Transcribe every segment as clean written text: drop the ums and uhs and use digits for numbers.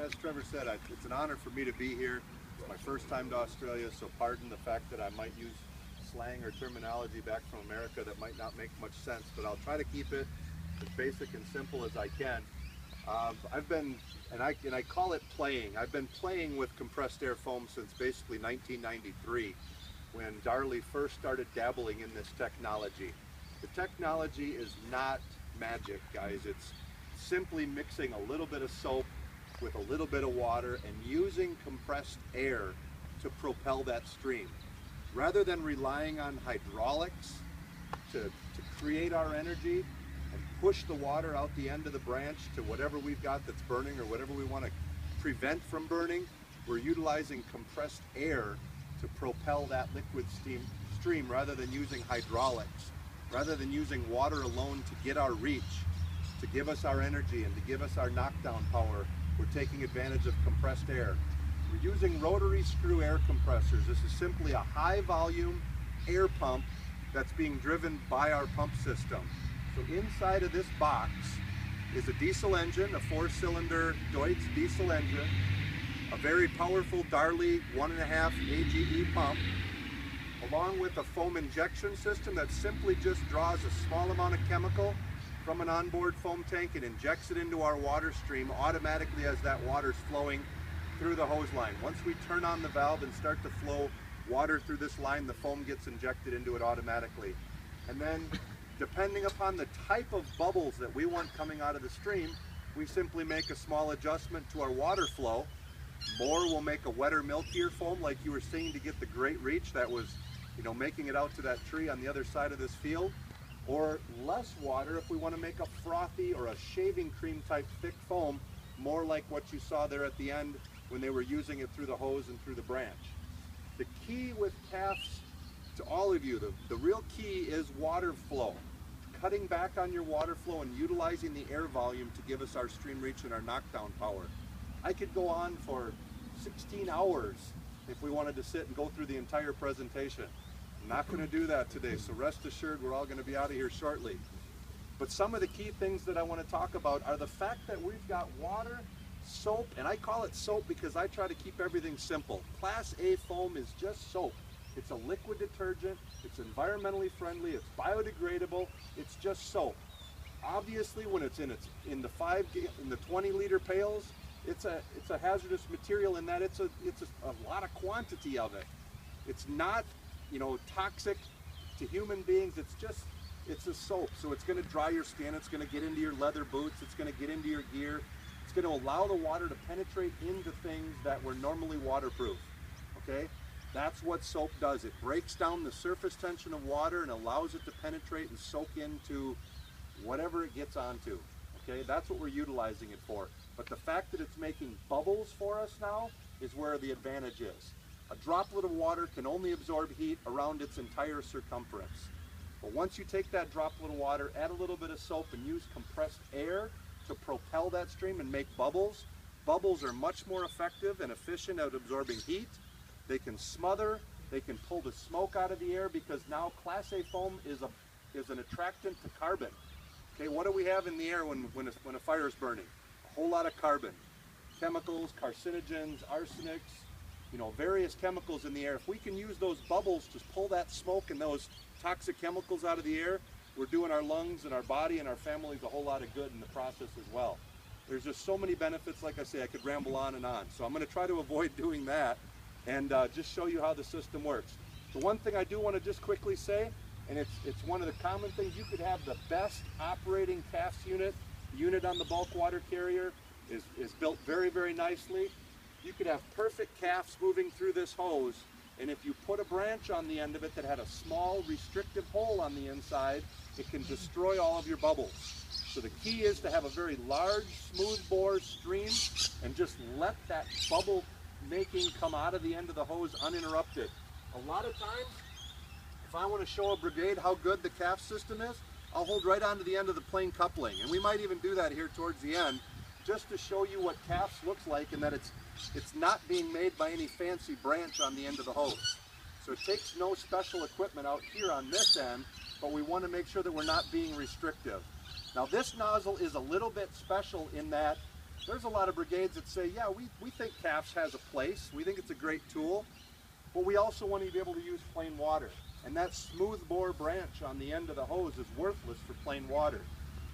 as Trevor said, it's an honor for me to be here. It's my first time to Australia, so pardon the fact that I might use slang or terminology back from America that might not make much sense, but I'll try to keep it as basic and simple as I can. I've been, and I call it playing. I've been playing with compressed air foam since basically 1993, when Darley first started dabbling in this technology. The technology is not magic, guys. It's simply mixing a little bit of soap with a little bit of water and using compressed air to propel that stream. Rather than relying on hydraulics to create our energy and push the water out the end of the branch to whatever we've got that's burning or whatever we want to prevent from burning, we're utilizing compressed air to propel that liquid stream rather than using hydraulics, rather than using water alone to get our reach, to give us our energy and to give us our knockdown power. We're taking advantage of compressed air. We're using rotary screw air compressors. This is simply a high volume air pump that's being driven by our pump system. So inside of this box is a diesel engine, a 4-cylinder Deutz diesel engine, a very powerful Darley 1.5 AGE pump, along with a foam injection system that simply just draws a small amount of chemical from an onboard foam tank and injects it into our water stream automatically as that water's flowing through the hose line. Once we turn on the valve and start to flow water through this line, the foam gets injected into it automatically. And then, depending upon the type of bubbles that we want coming out of the stream, we simply make a small adjustment to our water flow. More will make a wetter, milkier foam like you were seeing to get the great reach that was, making it out to that tree on the other side of this field. Or less water if we want to make a frothy or a shaving cream type thick foam, more like what you saw there at the end when they were using it through the hose and through the branch. The key with calves, to all of you, the real key is water flow. Cutting back on your water flow and utilizing the air volume to give us our stream reach and our knockdown power. I could go on for 16 hours if we wanted to sit and go through the entire presentation. I'm not going to do that today, so rest assured we're all going to be out of here shortly. But some of the key things that I want to talk about are the fact that we've got water, soap, and I call it soap because I try to keep everything simple. Class A foam is just soap. It's a liquid detergent, it's environmentally friendly, it's biodegradable, it's just soap. Obviously when it's in the 20-liter pails, it's a hazardous material in that it's a lot of quantity of it. It's not toxic to human beings. It's a soap, so it's going to dry your skin, it's going to get into your leather boots, it's going to get into your gear, it's going to allow the water to penetrate into things that were normally waterproof. Okay, that's what soap does. It breaks down the surface tension of water and allows it to penetrate and soak into whatever it gets onto. Okay, that's what we're utilizing it for. But the fact that it's making bubbles for us now is where the advantage is. A droplet of water can only absorb heat around its entire circumference. But once you take that droplet of water, add a little bit of soap and use compressed air to propel that stream and make bubbles, bubbles are much more effective and efficient at absorbing heat. They can smother, they can pull the smoke out of the air because now Class A foam is an attractant to carbon. Okay, what do we have in the air when a fire is burning? A whole lot of carbon. Chemicals, carcinogens, arsenics, various chemicals in the air. If we can use those bubbles to pull that smoke and those toxic chemicals out of the air, we're doing our lungs and our body and our families a whole lot of good in the process as well. There's just so many benefits. Like I say, I could ramble on and on. So I'm going to try to avoid doing that and just show you how the system works. The one thing I do want to just quickly say, and it's one of the common things, you could have the best operating CAFS unit on the bulk water carrier, is built very, very nicely. You could have perfect calves moving through this hose, and if you put a branch on the end of it that had a small restrictive hole on the inside, it can destroy all of your bubbles. So the key is to have a very large, smooth bore stream and just let that bubble making come out of the end of the hose uninterrupted. A lot of times, if I want to show a brigade how good the calf system is, I'll hold right onto the end of the plain coupling, and we might even do that here towards the end, just to show you what calves looks like and that it's not being made by any fancy branch on the end of the hose. So it takes no special equipment out here on this end, but we want to make sure that we're not being restrictive. Now this nozzle is a little bit special in that there's a lot of brigades that say, yeah, we think calves has a place. We think it's a great tool, but we also want to be able to use plain water. And that smooth bore branch on the end of the hose is worthless for plain water.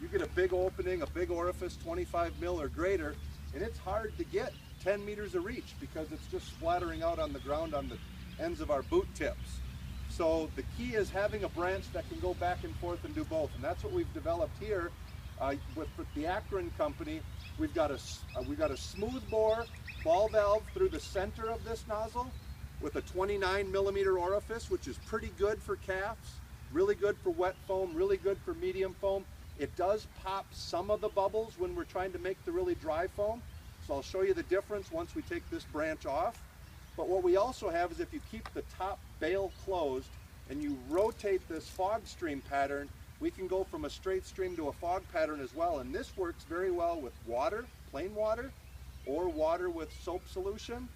You get a big opening, a big orifice, 25 mil or greater, and it's hard to get 10 meters of reach because it's just splattering out on the ground on the ends of our boot tips. So the key is having a branch that can go back and forth and do both, and that's what we've developed here with the Akron company. We've got a smooth bore ball valve through the center of this nozzle with a 29 millimeter orifice, which is pretty good for calves, really good for wet foam, really good for medium foam. It does pop some of the bubbles when we're trying to make the really dry foam, so I'll show you the difference once we take this branch off. But what we also have is if you keep the top bail closed and you rotate this fog stream pattern, we can go from a straight stream to a fog pattern as well. And this works very well with water, plain water, or water with soap solution,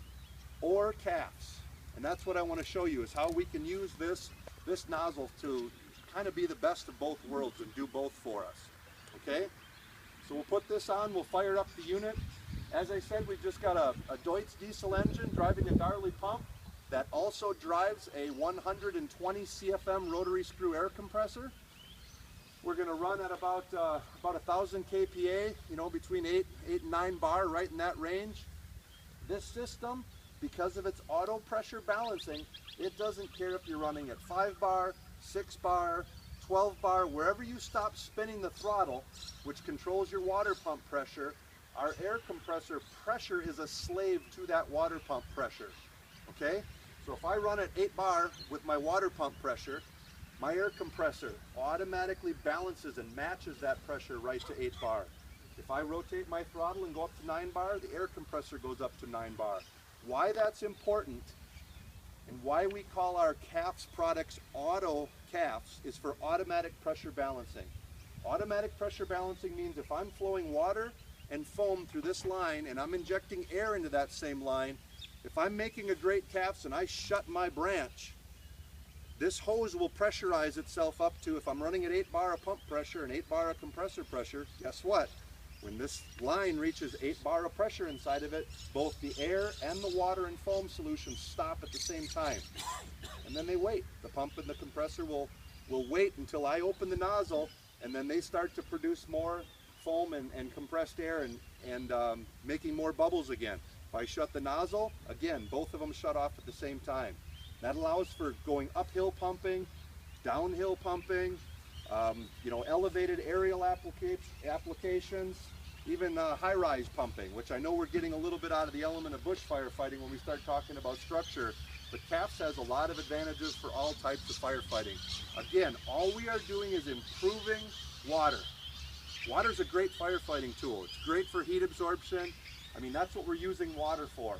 or calves. And that's what I want to show you, is how we can use this nozzle to kind of be the best of both worlds and do both for us. Okay? So we'll put this on, we'll fire up the unit. As I said, we've just got a Deutz diesel engine driving a Darley pump that also drives a 120 CFM rotary screw air compressor. We're going to run at about 1,000 kPa, you know, between 8 and 9 bar, right in that range. This system, because of its auto pressure balancing, it doesn't care if you're running at 5 bar, 6 bar, 12 bar, wherever you stop spinning the throttle, which controls your water pump pressure. Our air compressor pressure is a slave to that water pump pressure, okay? So if I run at 8 bar with my water pump pressure, my air compressor automatically balances and matches that pressure right to 8 bar. If I rotate my throttle and go up to 9 bar, the air compressor goes up to 9 bar. Why that's important and why we call our calves products auto calves is for automatic pressure balancing. Automatic pressure balancing means if I'm flowing water and foam through this line and I'm injecting air into that same line, if I'm making a great calves and I shut my branch, this hose will pressurize itself up to, if I'm running at 8 bar of pump pressure and 8 bar of compressor pressure, guess what? When this line reaches 8 bar of pressure inside of it, both the air and the water and foam solutions stop at the same time. And then they wait. The pump and the compressor will wait until I open the nozzle, and then they start to produce more foam and compressed air and making more bubbles again. If I shut the nozzle, again, both of them shut off at the same time. That allows for going uphill pumping, downhill pumping, you know, elevated aerial applications, even high-rise pumping, which I know we're getting a little bit out of the element of bush firefighting when we start talking about structure, but calves has a lot of advantages for all types of firefighting. Again, all we are doing is improving water. Water's a great firefighting tool. It's great for heat absorption. I mean, that's what we're using water for.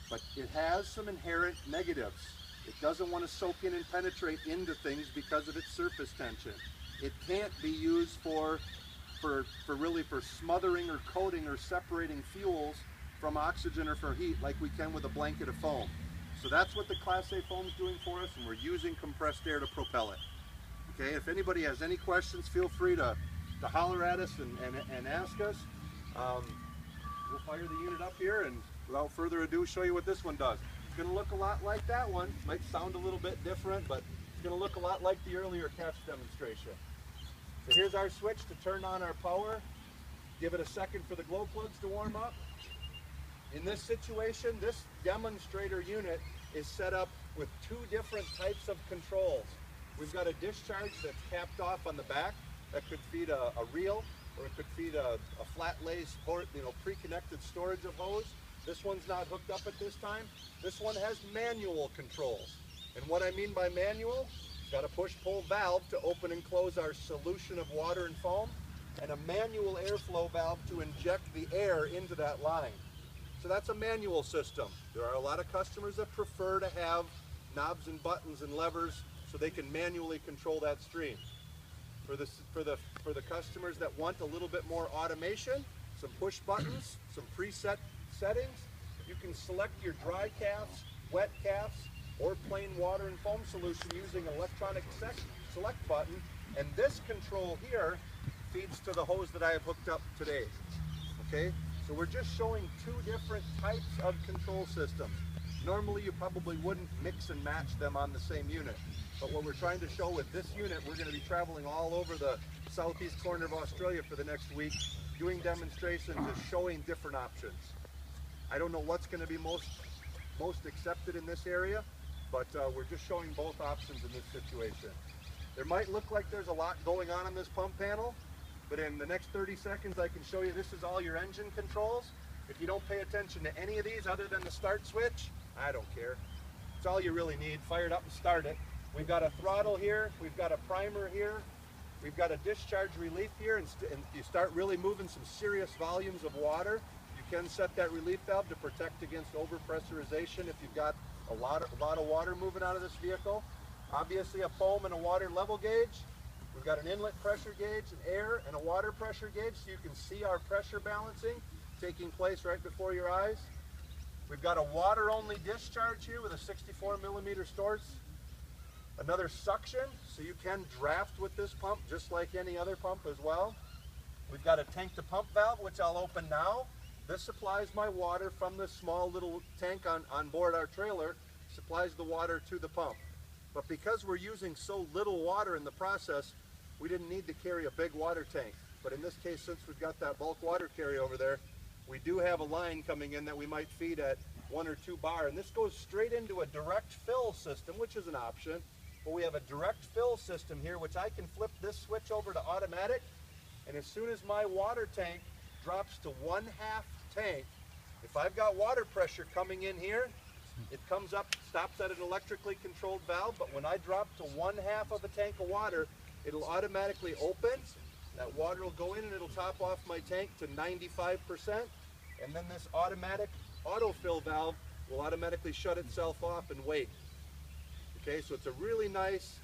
But it has some inherent negatives. It doesn't want to soak in and penetrate into things because of its surface tension. It can't be used for really for smothering or coating or separating fuels from oxygen or for heat like we can with a blanket of foam. So that's what the Class A foam is doing for us, and we're using compressed air to propel it. Okay, if anybody has any questions, feel free to holler at us and ask us. We'll fire the unit up here, and without further ado, show you what this one does. It's going to look a lot like that one. Might sound a little bit different, but it's going to look a lot like the earlier calves demonstration. So here's our switch to turn on our power. Give it a second for the glow plugs to warm up. In this situation, this demonstrator unit is set up with 2 different types of controls. We've got a discharge that's capped off on the back that could feed a reel, or it could feed a flat lay sport, you know, pre-connected storage of hose. This one's not hooked up at this time. This one has manual controls. And what I mean by manual, got a push-pull valve to open and close our solution of water and foam, and a manual airflow valve to inject the air into that line. So that's a manual system. There are a lot of customers that prefer to have knobs and buttons and levers so they can manually control that stream. For the customers that want a little bit more automation, some push buttons, some preset settings, you can select your dry calves, wet calves, or plain water and foam solution using an electronic select button, and this control here feeds to the hose that I have hooked up today. Okay, So we're just showing two different types of control systems. Normally you probably wouldn't mix and match them on the same unit. But what we're trying to show with this unit, we're going to be traveling all over the southeast corner of Australia for the next week, doing demonstrations, just showing different options. I don't know what's going to be most accepted in this area, but we're just showing both options in this situation. There might look like there's a lot going on this pump panel, but in the next 30 seconds I can show you this is all your engine controls. If you don't pay attention to any of these other than the start switch, I don't care. It's all you really need. Fire it up and start it. We've got a throttle here, we've got a primer here, we've got a discharge relief here, and you start really moving some serious volumes of water. You can set that relief valve to protect against overpressurization if you've got a lot of water moving out of this vehicle. Obviously a foam and a water level gauge. We've got an inlet pressure gauge, an air and a water pressure gauge, so you can see our pressure balancing taking place right before your eyes. We've got a water only discharge here with a 64 millimeter source. Another suction, so you can draft with this pump just like any other pump as well. We've got a tank to pump valve, which I'll open now. This supplies my water from this small little tank on board our trailer, supplies the water to the pump. But because we're using so little water in the process, we didn't need to carry a big water tank. But in this case, since we've got that bulk water carry over there, we do have a line coming in that we might feed at 1 or 2 bar. And this goes straight into a direct fill system, which is an option. But we have a direct fill system here, which I can flip this switch over to automatic. And as soon as my water tank drops to 1/2 tank, if I've got water pressure coming in here, it comes up, stops at an electrically controlled valve, but when I drop to 1/2 of a tank of water, it'll automatically open. That water will go in and it'll top off my tank to 95%, and then this automatic autofill valve will automatically shut itself off and wait. Okay, so it's a really nice,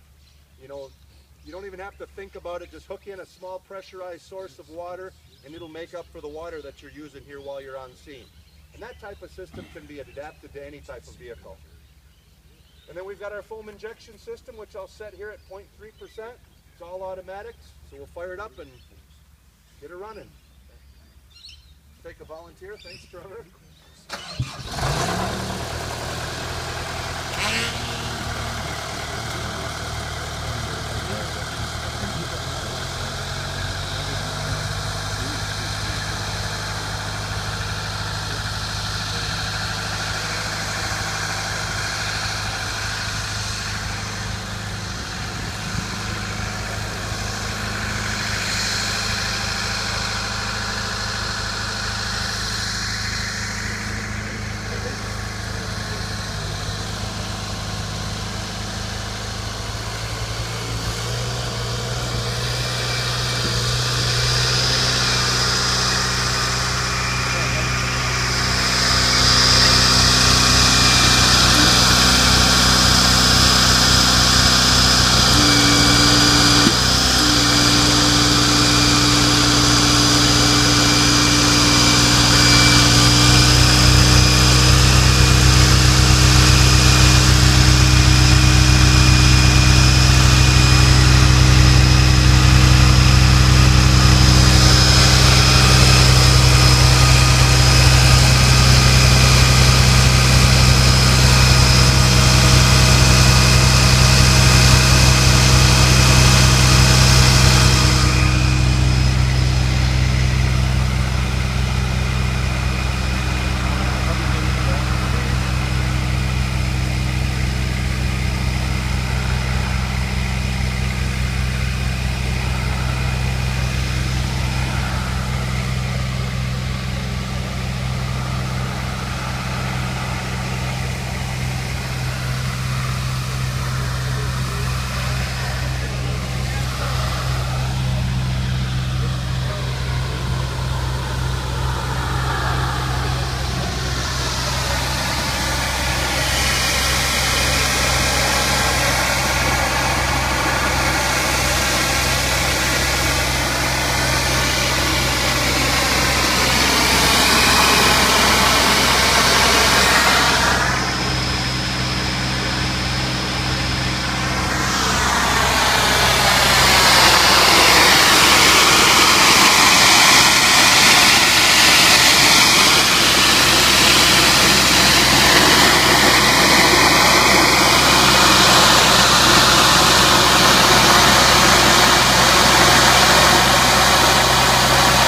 you don't even have to think about it, just hook in a small pressurized source of water and it'll make up for the water that you're using here while you're on scene. And that type of system can be adapted to any type of vehicle. And then we've got our foam injection system, which I'll set here at 0.3%. It's all automatic, so we'll fire it up and get it running. Take a volunteer. Thanks, Trevor.